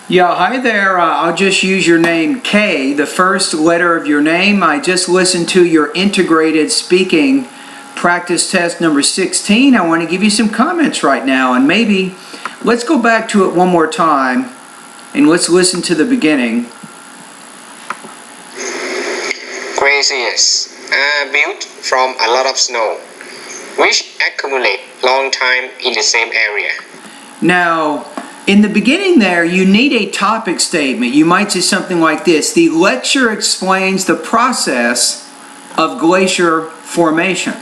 Yeah, hi there. I'll just use your name K, the first letter of your name. I just listened to your integrated speaking practice test number 16. I want to give you some comments right now, and maybe let's go back to it one more time and let's listen to the beginning. Glaciers are built from a lot of snow, which accumulate long time in the same area. Now, in the beginning there, you need a topic statement. You might say something like this: the lecture explains the process of glacier formation.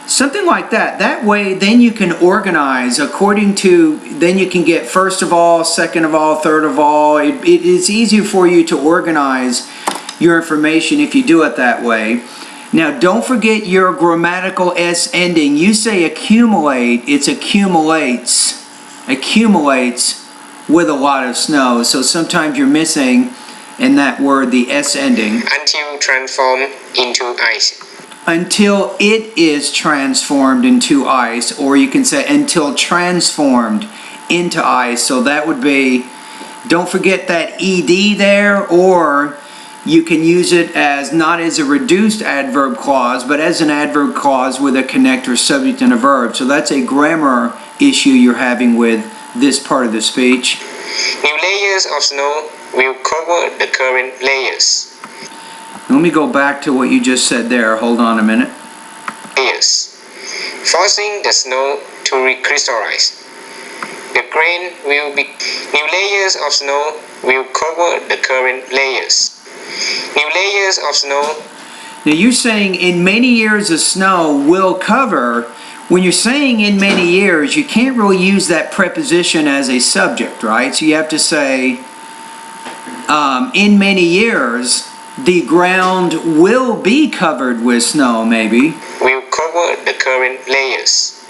Something like that. That way, then you can organize according to, then you can get first of all, second of all, third of all. It is easier for you to organize your information if you do it that way. Now, don't forget your grammatical S ending. You say accumulate, it's accumulates with a lot of snow. So sometimes you're missing in that word the S ending. Until transformed into ice. Until it is transformed into ice, or you can say until transformed into ice. So that would be, don't forget that ED there, or you can use it as not as a reduced adverb clause, but as an adverb clause with a connector, subject, and a verb. So that's a grammar issue you're having with this part of the speech. New layers of snow will cover the current layers. Let me go back to what you just said there. Hold on a minute. Layers, forcing the snow to recrystallize. The grain will be. New layers of snow will cover the current layers. New layers of snow. Now you're saying in many years of snow will cover. When you're saying in many years, you can't really use that preposition as a subject, right? So you have to say in many years, the ground will be covered with snow, maybe. Will cover the current layers,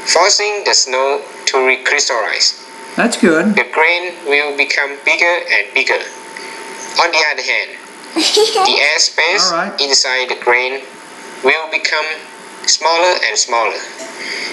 forcing the snow to recrystallize. That's good. The grain will become bigger and bigger. On the other hand, the air space inside the grain will become smaller and smaller.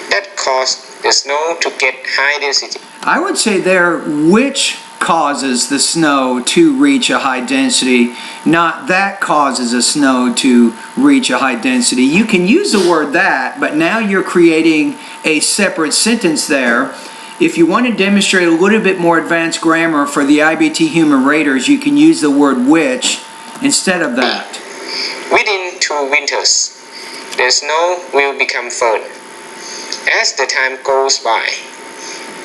That causes the snow to get high density. I would say there, which causes the snow to reach a high density, not that causes the snow to reach a high density. You can use the word that, but now you're creating a separate sentence there. If you want to demonstrate a little bit more advanced grammar for the IBT human raters, you can use the word which instead of that. Within 2 winters, the snow will become firm. As the time goes by,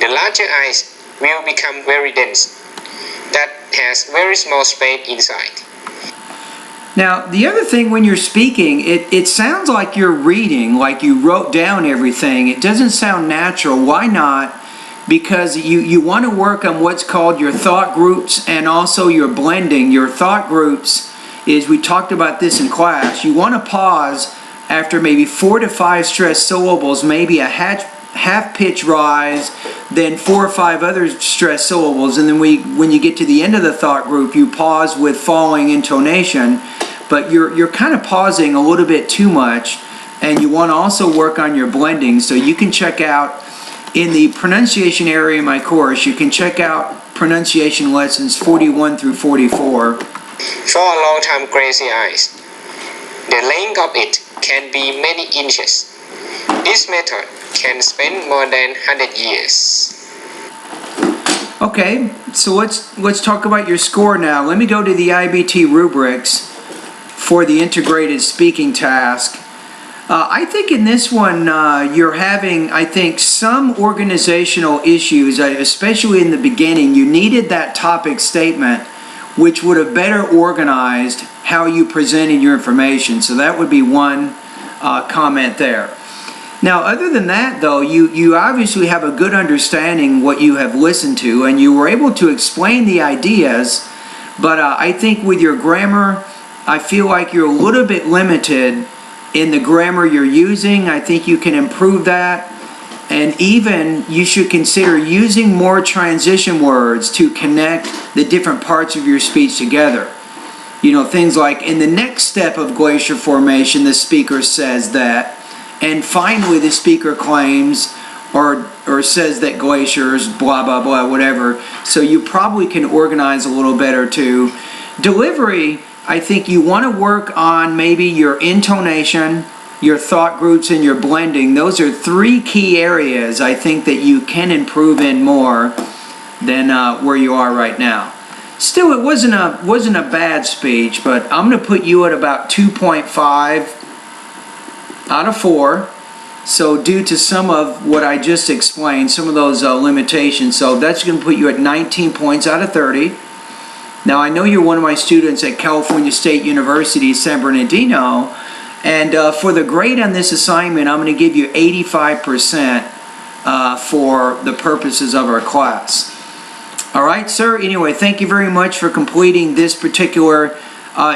the larger ice will become very dense. That has very small space inside. Now, the other thing when you're speaking, it sounds like you're reading, like you wrote down everything. It doesn't sound natural. Why not? Because you want to work on what's called your thought groups and also your blending. Your thought groups is, we talked about this in class, you want to pause after maybe 4 to 5 stressed syllables, maybe a half pitch rise, then 4 or 5 other stressed syllables, and then when you get to the end of the thought group, you pause with falling intonation, but you're kind of pausing a little bit too much, and you want to also work on your blending. So you can check out in the pronunciation area of my course, you can check out pronunciation lessons 41 through 44. For a long time glacier ice, the length of it can be many inches. This method can spend more than 100 years. Okay, so let's talk about your score now. Let me go to the IBT rubrics for the integrated speaking task. I think in this one you're having, I think, some organizational issues, especially in the beginning. You needed that topic statement, which would have better organized how you presented your information. So that would be one comment there. Now, other than that, though, you obviously have a good understanding what you have listened to, and you were able to explain the ideas, but I think with your grammar, I feel like you're a little bit limited in the grammar you're using. I think you can improve that, and even you should consider using more transition words to connect the different parts of your speech together. You know, things like, in the next step of glacier formation, the speaker says that, and finally the speaker claims, or or says that glaciers, blah, blah, blah, whatever. So you probably can organize a little better too. Delivery, I think you want to work on maybe your intonation, your thought groups, and your blending. Those are 3 key areas I think that you can improve in more than where you are right now. Still, it wasn't a bad speech, but I'm going to put you at about 2.5 out of 4. So due to some of what I just explained, some of those limitations, so that's going to put you at 19 points out of 30. Now, I know you're one of my students at California State University, San Bernardino, and for the grade on this assignment, I'm going to give you 85% for the purposes of our class. All right, sir. Anyway, thank you very much for completing this particular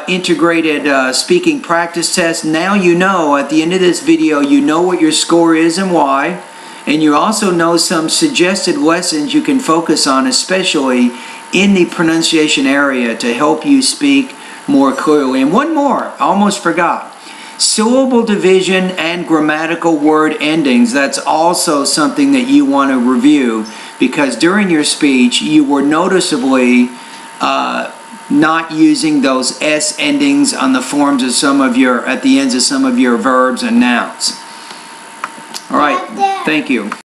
integrated speaking practice test. Now you know, at the end of this video, you know what your score is and why, and you also know some suggested lessons you can focus on, especially in the pronunciation area, to help you speak more clearly. And one more, I almost forgot. Syllable division and grammatical word endings. That's also something that you want to review, because during your speech you were noticeably not using those S endings on the forms of some of your, at the ends of some of your verbs and nouns. All right, thank you.